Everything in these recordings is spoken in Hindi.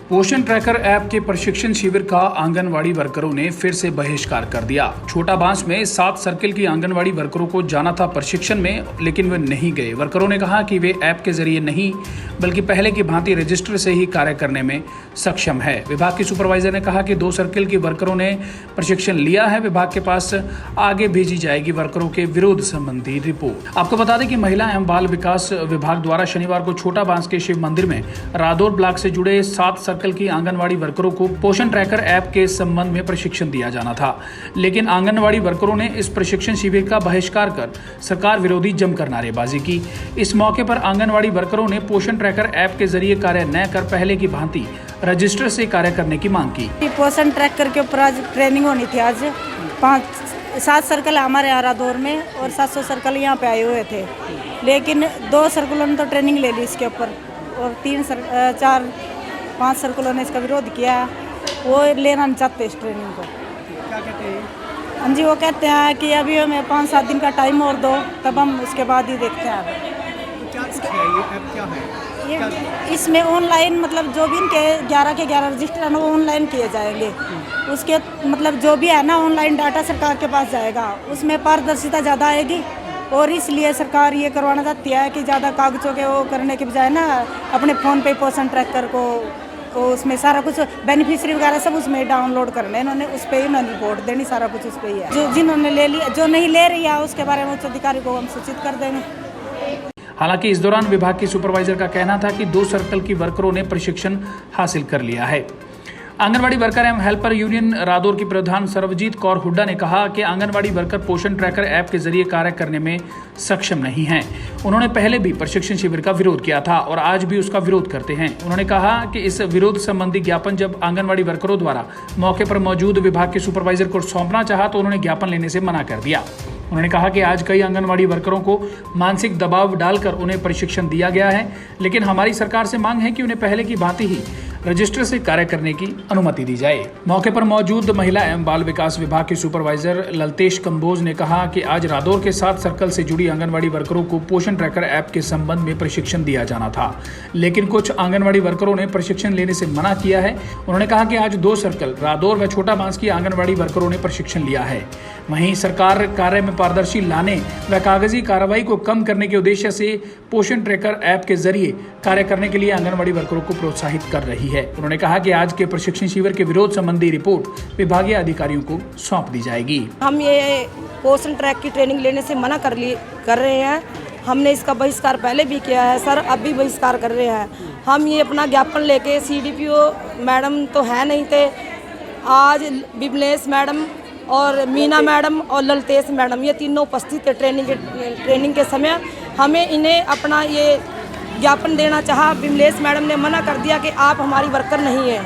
पोषण ट्रैकर ऐप के प्रशिक्षण शिविर का आंगनवाड़ी वर्करों ने फिर से बहिष्कार कर दिया। छोटा बांस में 7 सर्किल की आंगनवाड़ी वर्करों को जाना था प्रशिक्षण में, लेकिन वे नहीं गए। वर्करों ने कहा कि वे ऐप के जरिए नहीं बल्कि पहले की भांति रजिस्टर से ही कार्य करने में सक्षम है। विभाग की सुपरवाइजर ने कहा कि 2 सर्किल के वर्करों ने प्रशिक्षण लिया है। विभाग के पास आगे भेजी जाएगी वर्करों के विरोध संबंधी रिपोर्ट। आपको बता दें कि महिला एवं बाल विकास विभाग द्वारा शनिवार को छोटा बांस के शिव मंदिर में रादौर ब्लॉक से जुड़े 7 सर्कल की आंगनवाड़ी वर्करों को पोषण ट्रैकर ऐप के संबंध में प्रशिक्षण दिया जाना था, लेकिन आंगनवाड़ी वर्करों ने इस प्रशिक्षण शिविर का बहिष्कार कर सरकार विरोधी जमकर नारेबाजी की। इस मौके पर आंगनवाड़ी वर्करों ने पोषण ट्रैकर ऐप के जरिए कार्य न कर पहले की भांति रजिस्टर से कार्य करने की मांग की। पोषण ट्रैकर के ऊपर आज ट्रेनिंग होनी थी। आज 7 सर्कल हमारे यहाँ रादौर में और 700 सर्कल यहाँ पे आए हुए थे, लेकिन 2 सर्कलों ने तो ट्रेनिंग ले ली इसके ऊपर और 5 सर्कलों ने इसका विरोध किया। वो लेना नहीं चाहते इस ट्रेनिंग को। क्या कहते हैं? हाँ जी, वो कहते हैं कि अभी हमें 5-7 दिन का टाइम और दो, तब हम उसके बाद ही देखते हैं। तो क्या ये ऐप क्या है? ये इसमें ऑनलाइन मतलब जो भी इनके 11 के 11 रजिस्टर है ना, वो ऑनलाइन किए जाएंगे। उसके मतलब जो भी है ना, ऑनलाइन डाटा सरकार के पास जाएगा, उसमें पारदर्शिता ज़्यादा आएगी और इसलिए सरकार ये करवाना चाहती है कि ज़्यादा कागजों के वो करने के बजाय ना अपने फ़ोन पे पोषण ट्रैकर को उसमें सारा कुछ बेनिफिशियरी वगैरह सब उसमें डाउनलोड करना, इन्होंने उस पर ही उन्होंने रिपोर्ट देनी, सारा कुछ उस पर ही है। जो जिन्होंने ले लिया, जो नहीं ले रही है उसके बारे में उच्च अधिकारी को हम सूचित कर देंगे। हालांकि इस दौरान विभाग की सुपरवाइजर का कहना था कि 2 सर्कल की वर्करों ने प्रशिक्षण हासिल कर लिया है। आंगनवाड़ी वर्कर एवं हेल्पर यूनियन रादौर की प्रधान सर्वजीत कौर हुड्डा ने कहा कि आंगनवाड़ी वर्कर पोषण ट्रैकर ऐप के जरिए कार्य करने में सक्षम नहीं हैं। उन्होंने पहले भी प्रशिक्षण शिविर का विरोध किया था और आज भी उसका विरोध करते हैं। उन्होंने कहा कि इस विरोध संबंधी ज्ञापन जब आंगनवाड़ी वर्करों द्वारा मौके पर मौजूद विभाग के सुपरवाइजर को सौंपना चाहा तो उन्होंने ज्ञापन लेने से मना कर दिया। उन्होंने कहा कि आज कई आंगनवाड़ी वर्करों को मानसिक दबाव डालकर उन्हें प्रशिक्षण दिया गया है, लेकिन हमारी सरकार से मांग है कि उन्हें पहले की भांति ही रजिस्टर से कार्य करने की अनुमति दी जाए। मौके पर मौजूद महिला एवं बाल विकास विभाग के सुपरवाइजर ललतेश कंबोज ने कहा कि आज रादौर के 7 सर्कल से जुड़ी आंगनवाड़ी वर्करों को पोषण ट्रैकर ऐप के संबंध में प्रशिक्षण दिया जाना था, लेकिन कुछ आंगनवाड़ी वर्करों ने प्रशिक्षण लेने से मना किया है। उन्होंने कहा कि आज 2 सर्कल रादौर व छोटा बांस की आंगनवाड़ी वर्करों ने प्रशिक्षण लिया है। वहीं सरकार कार्य में पारदर्शी लाने व कागजी कार्रवाई को कम करने के उद्देश्य से पोषण ट्रैकर ऐप के जरिए कार्य करने के लिए आंगनवाड़ी वर्करों को प्रोत्साहित कर रही है। उन्होंने कहा कि आज के प्रशिक्षण शिविर के विरोध संबंधी रिपोर्ट विभागीय अधिकारियों को सौंप दी जाएगी। हम ये पोषण ट्रैक की ट्रेनिंग लेने से मना कर रहे हैं। हमने इसका बहिष्कार पहले भी किया है सर, अब भी बहिष्कार कर रहे हैं। हम ये अपना ज्ञापन लेके CDPO मैडम तो है नहीं थे, आज विमलेश मैडम और मीना मैडम और ललतेश मैडम ये तीनों उपस्थित थे ट्रेनिंग के समय। हमें इन्हें अपना ये ज्ञापन देना चाहा, विमलेश मैडम ने मना कर दिया कि आप हमारी वर्कर नहीं है,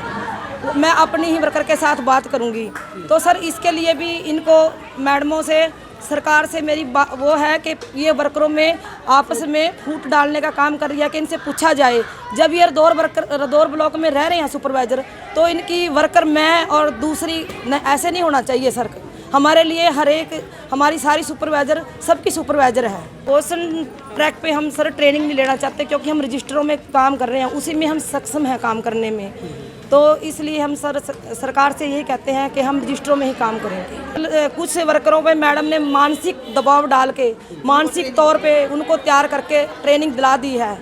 मैं अपनी ही वर्कर के साथ बात करूंगी। तो सर इसके लिए भी इनको मैडमों से सरकार से मेरी वो है कि ये वर्करों में आपस में फूट डालने का काम कर रही है कि इनसे पूछा जाए। जब ये रादौर ब्लॉक में रह रहे हैं सुपरवाइज़र, तो इनकी वर्कर मैं और दूसरी ऐसे नहीं होना चाहिए सर। हमारे लिए हर एक हमारी सारी सुपरवाइज़र सबकी सुपरवाइज़र है। पोषण ट्रैक पे हम सर ट्रेनिंग नहीं लेना चाहते क्योंकि हम रजिस्टरों में काम कर रहे हैं, उसी में हम सक्षम हैं काम करने में। तो इसलिए हम सरकार से यही कहते हैं कि हम रजिस्टरों में ही काम करेंगे। कुछ वर्करों पे मैडम ने मानसिक दबाव डाल के मानसिक तौर पे उनको तैयार करके ट्रेनिंग दिला दी है।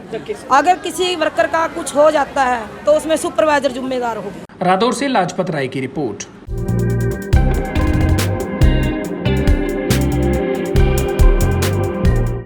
अगर किसी वर्कर का कुछ हो जाता है तो उसमें सुपरवाइज़र जिम्मेदार होगी। रादौर से लाजपत राय की रिपोर्ट।